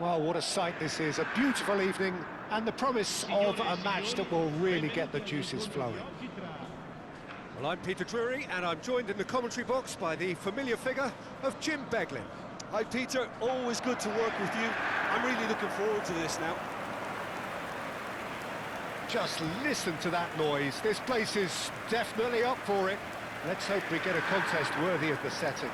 Well, what a sight this is, a beautiful evening, and the promise of a match that will really get the juices flowing. Well, I'm Peter Drury, and I'm joined in the commentary box by the familiar figure of Jim Beglin. Hi Peter, always good to work with you. I'm really looking forward to this now. Just listen to that noise, this place is definitely up for it. Let's hope we get a contest worthy of the setting.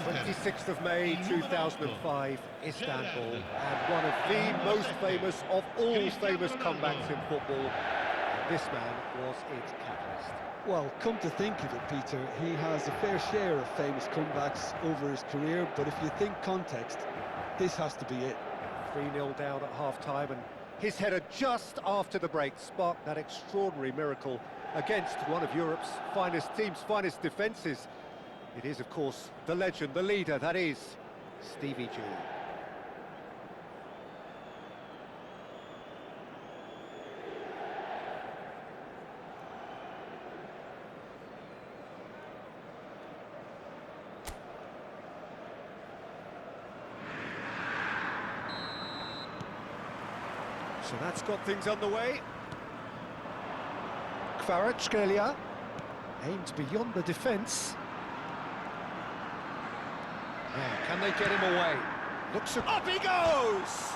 La 26th of May 2005, Istanbul, and one of the most famous of all famous comebacks in football. And this man was its catalyst. Well, come to think of it, Peter, he has a fair share of famous comebacks over his career, but if you think context, this has to be it. 3-0 down at half-time, and his header just after the break sparked that extraordinary miracle against one of Europe's finest teams, finest defences. It is, of course, the legend, the leader, that is Stevie G. So that's got things underway. Kvaratskhelia aimed beyond the defence. Can they get him away? Looks up he goes!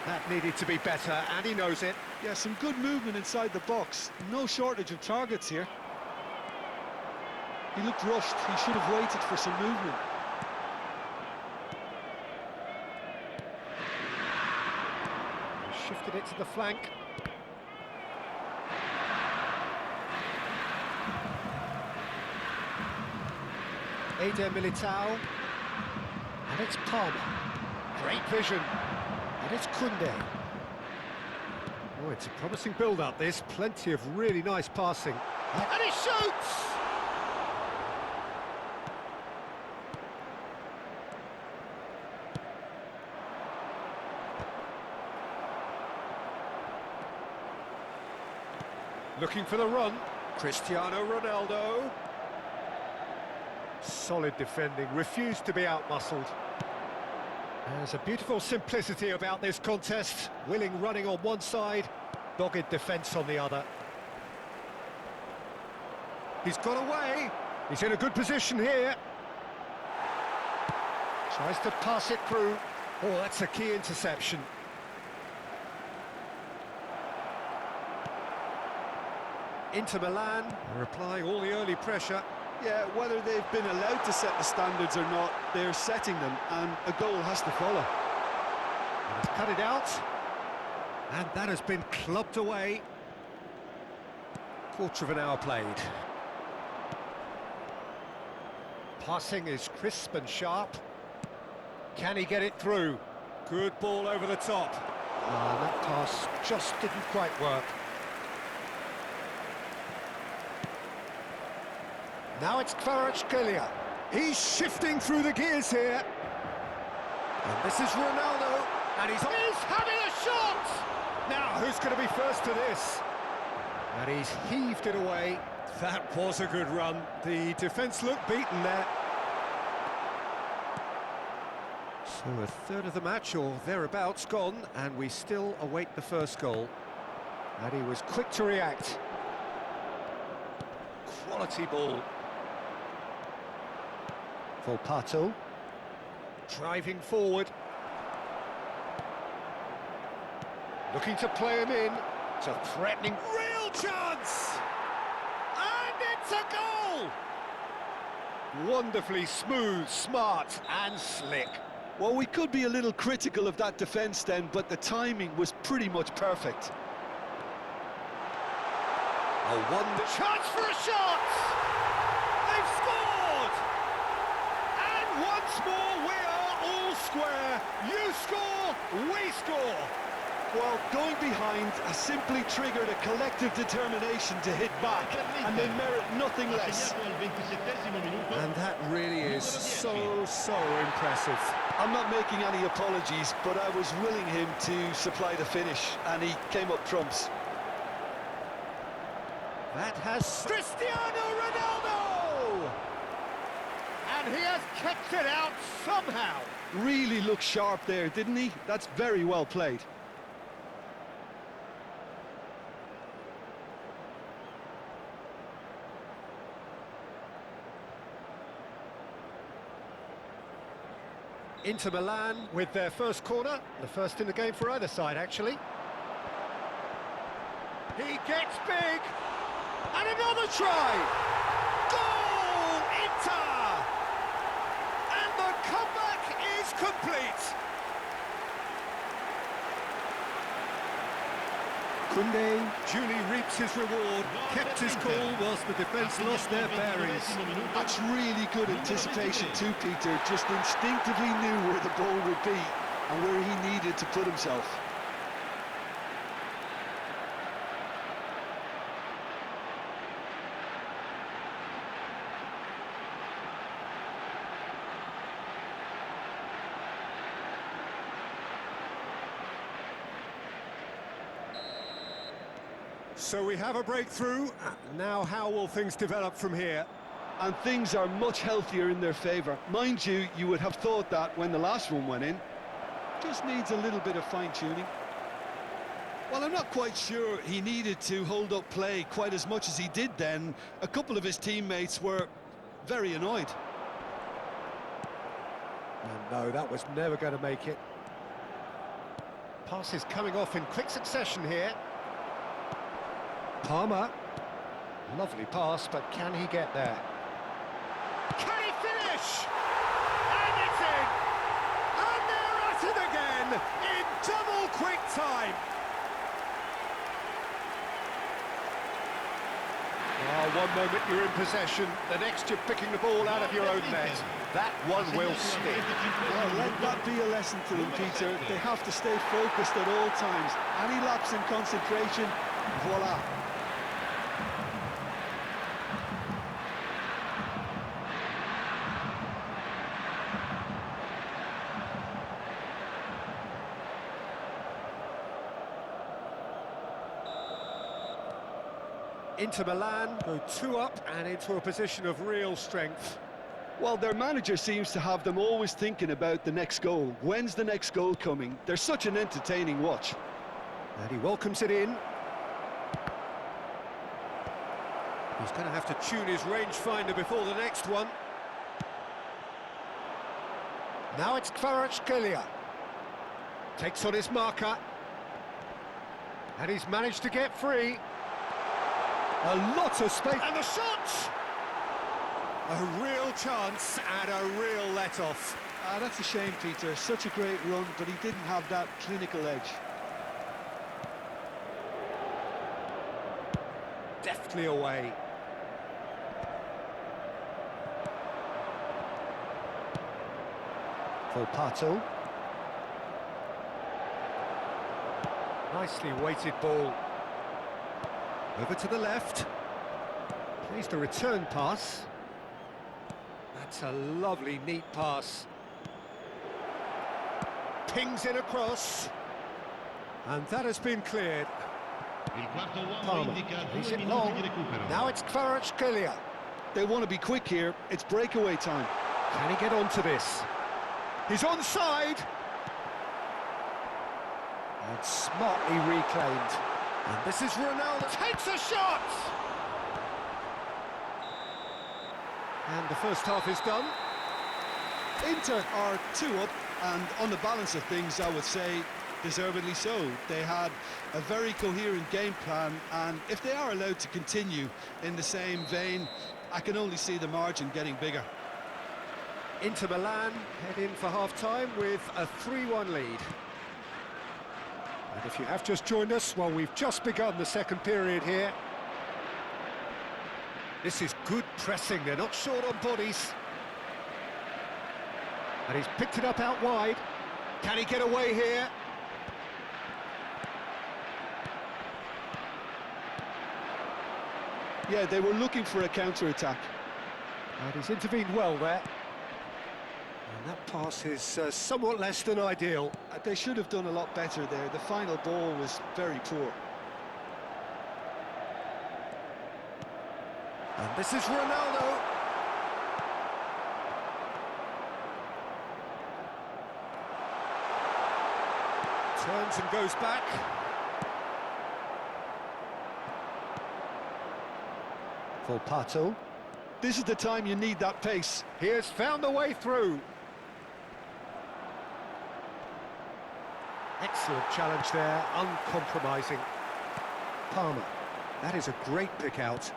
That needed to be better, and he knows it. Yeah, some good movement inside the box. No shortage of targets here. He looked rushed. He should have waited for some movement. He shifted it to the flank. Eder Militao, and it's Palmer. Great vision, and it's Koundé. Oh, it's a promising build-up, this. Plenty of really nice passing. And he shoots! Looking for the run. Cristiano Ronaldo. Solid defending, refused to be outmuscled. There's a beautiful simplicity about this contest. Willing running on one side, dogged defence on the other. He's got away. He's in a good position here. Tries to pass it through. Oh, that's a key interception. Inter Milan are applying all the early pressure. Yeah, whether they've been allowed to set the standards or not, they're setting them, and a goal has to follow. And he's cut it out, and that has been clubbed away. Quarter of an hour played. Passing is crisp and sharp. Can he get it through? Good ball over the top. And that pass just didn't quite work. Now it's Kvaratskhelia. He's shifting through the gears here. And this is Ronaldo. And he's having a shot! Now, who's going to be first to this? And he's heaved it away. That was a good run. The defence looked beaten there. So a third of the match, or thereabouts, gone, and we still await the first goal. And he was quick to react. Quality ball. Volpato, driving forward, looking to play him in, it's a threatening, real chance, and it's a goal! Wonderfully smooth, smart and slick. Well, we could be a little critical of that defence then, but the timing was pretty much perfect. A wonder chance for a shot! They've scored! Once more, we are all square. You score, we score. Well, going behind has simply triggered a collective determination to hit back, and they merit nothing less. And that really is so impressive. I'm not making any apologies, but I was willing him to supply the finish, and he came up trumps. That has Cristiano Ronaldo! And he has kept it out somehow. Really looked sharp there, didn't he? That's very well played. Inter Milan with their first corner, the first in the game for either side, actually. He gets big, and another try! Goal, Inter! And the comeback is complete! Koundé duly reaps his reward, kept his cool whilst the defence lost their bearings. That's really good anticipation too, Peter. Just instinctively knew where the ball would be and where he needed to put himself. So we have a breakthrough. Now how will things develop from here? And things are much healthier in their favour. Mind you, you would have thought that when the last one went in. Just needs a little bit of fine-tuning. Well, I'm not quite sure he needed to hold up play quite as much as he did then. A couple of his teammates were very annoyed. And no, that was never going to make it. Passes coming off in quick succession here. Palmer. Lovely pass, but can he get there? Can he finish? And it's in! And they're at it again in double quick time. One moment you're in possession, the next you're picking the ball out of your own net. That one will stick. Well, let that be a lesson to them, Peter. They have to stay focused at all times. Any lapse in concentration, voila. Inter Milan go 2 up and into a position of real strength. Well, their manager seems to have them always thinking about the next goal. When's the next goal coming? They're such an entertaining watch. And he welcomes it in. He's going to have to tune his rangefinder before the next one. Now it's Kvaratskhelia. Takes on his marker. And he's managed to get free. A lot of space. And the shot! A real chance and a real let-off. That's a shame, Peter. Such a great run, but he didn't have that clinical edge. Deftly away. Volpato. Nicely weighted ball. Over to the left. Plays the return pass. That's a lovely, neat pass. Pings it across. And that has been cleared. Palmer. Is it long? Now it's Kvaratskhelia. They want to be quick here. It's breakaway time. Can he get onto this? He's onside. And smartly reclaimed. And this is Ronaldo. Takes a shot! And the first half is done. Inter are 2 up, and on the balance of things, I would say, deservedly so. They had a very coherent game plan, and if they are allowed to continue in the same vein, I can only see the margin getting bigger. Inter Milan head in for half-time with a 3-1 lead. And if you have just joined us, well, we've just begun the second period here. This is good pressing, they're not short on bodies. And he's picked it up out wide. Can he get away here? Yeah, they were looking for a counter-attack. And he's intervened well there. And that pass is somewhat less than ideal. They should have done a lot better there. The final ball was very poor. And this is Ronaldo. Turns and goes back. Volpato. This is the time you need that pace. He has found the way through. Excellent challenge there, uncompromising. Palmer. That is a great pick out.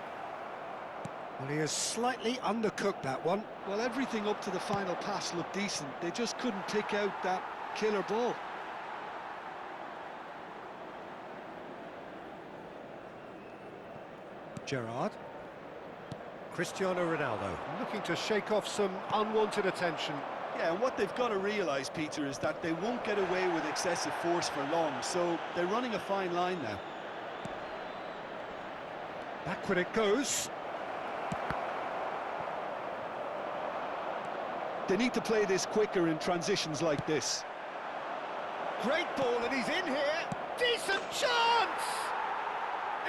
Well, he has slightly undercooked that one. Well, everything up to the final pass looked decent. They just couldn't pick out that killer ball. Gerrard. Cristiano Ronaldo, looking to shake off some unwanted attention. Yeah, and what they've got to realise, Peter, is that they won't get away with excessive force for long, so they're running a fine line now. Backward it goes. They need to play this quicker in transitions like this. Great ball, and he's in here. Decent chance!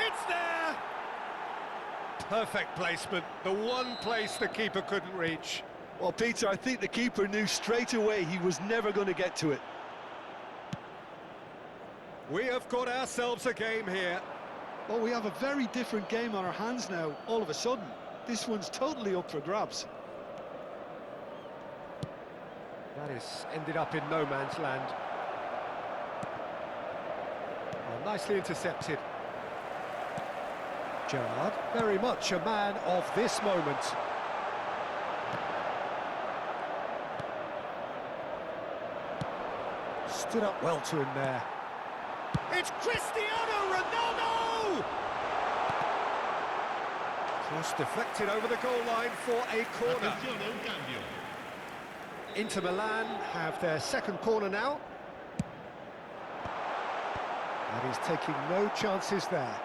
It's there! Perfect placement, the one place the keeper couldn't reach. Well, Peter, I think the keeper knew straight away he was never going to get to it. We have got ourselves a game here. Well, we have a very different game on our hands now, all of a sudden. This one's totally up for grabs. That has ended up in no man's land. Well, nicely intercepted. Gerrard, very much a man of this moment. Stood up well to him there. It's Cristiano Ronaldo! Cross deflected over the goal line for a corner. Inter Milan have their second corner now. And he's taking no chances there.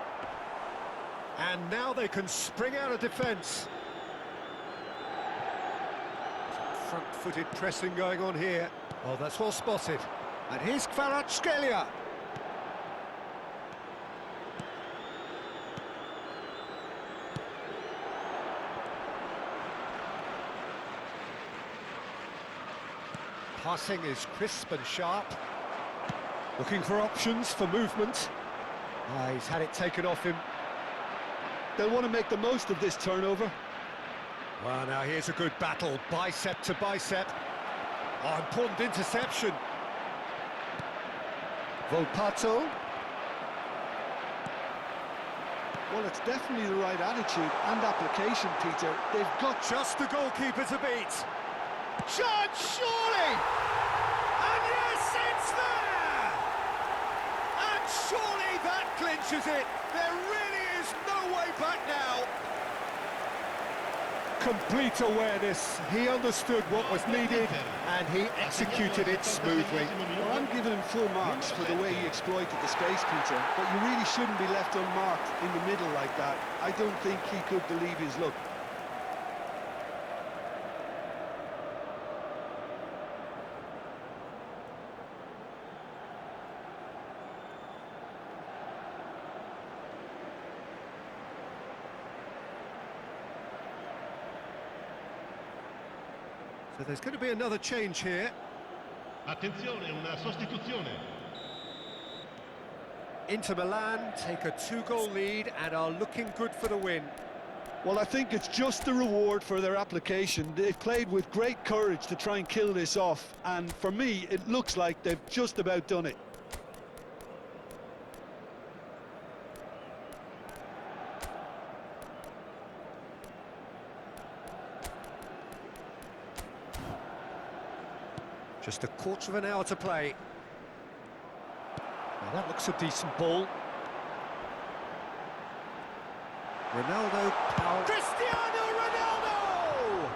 And now they can spring out of defence. Front-footed pressing going on here. Oh, that's well spotted. And here's Kvaratskhelia. Passing is crisp and sharp. Looking for options for movement. He's had it taken off him. They'll want to make the most of this turnover. Well, now here's a good battle, bicep to bicep. Oh, important interception. Volpato. Well, it's definitely the right attitude and application, Peter. They've got Just the goalkeeper to beat. Chance, surely! And yes, it's there! And surely that clinches it. There really is no way back now. Complete awareness. He understood what was needed and he executed it smoothly. Well, I'm giving him full marks for the way he exploited the space, Peter, but you really shouldn't be left unmarked in the middle like that. I don't think he could believe his luck. So there's going to be another change here. Attenzione, una sostituzione. Inter Milan take a 2-goal lead and are looking good for the win. Well, I think it's just the reward for their application. They've played with great courage to try and kill this off, and for me, it looks like they've just about done it. Just a quarter of an hour to play. Now that looks a decent ball. Ronaldo, power. Cristiano Ronaldo!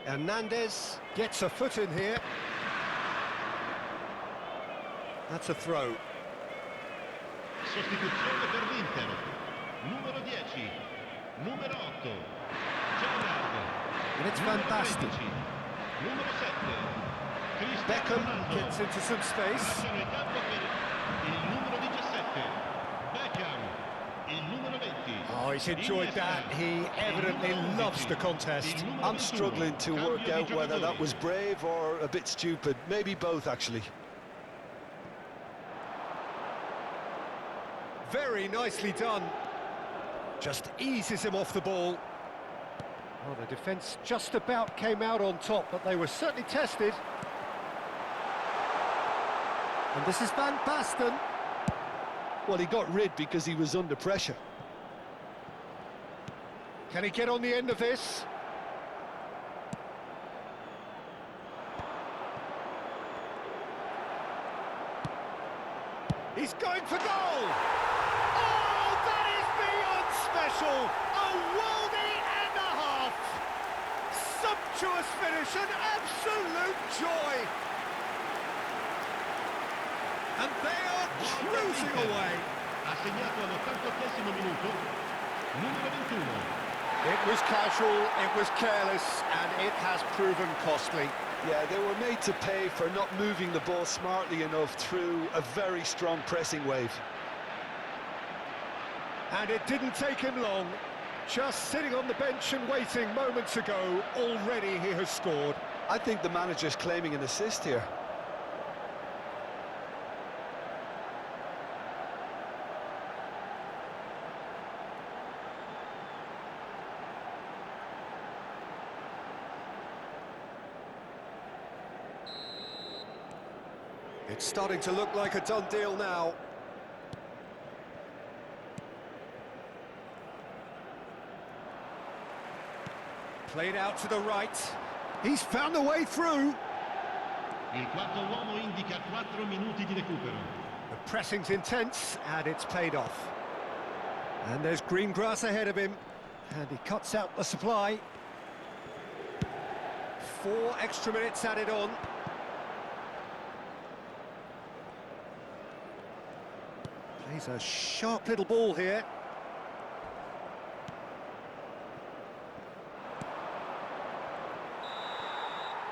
Hernandez gets a foot in here. That's a throw. Sostituzione per l'Inter. Numero 10, numero 8. Gerrard. And it's fantastic. Numero 7. Cristiano Beckham Ronaldo. gets into some space. Lasciano il campo per il numero 17. Beckham. Il numero 20. Oh, he's enjoyed that. He evidently loves the contest. I'm struggling to work out whether that was brave or a bit stupid. Maybe both, actually. Very nicely done. Just eases him off the ball. Well, the defence just about came out on top, but they were certainly tested. And this is Van Basten. Well, he got rid because he was under pressure. Can he get on the end of this? He's going for goal! Oh, that is beyond special! A worldie and a half! Sumptuous finish, an absolute joy! And they are cruising away. Ha segnato all'88esimo minuto. Numero 21. It was casual, it was careless, and it has proven costly. Yeah, they were made to pay for not moving the ball smartly enough through a very strong pressing wave. And it didn't take him long. Just sitting on the bench and waiting moments ago, already he has scored. I think the manager's claiming an assist here. It's starting to look like a done deal now. Played out to the right. He's found a way through. Il quarto uomo indica 4 minuti di recupero. The pressing's intense, and it's paid off. And there's green grass ahead of him, and he cuts out the supply. 4 extra minutes added on. Plays a sharp little ball here.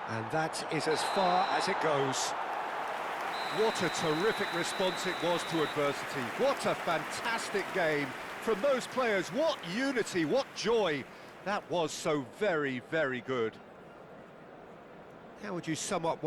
And that is as far as it goes. What a terrific response it was to adversity. What a fantastic game from those players. What unity, what joy. That was so very, very good. How would you sum up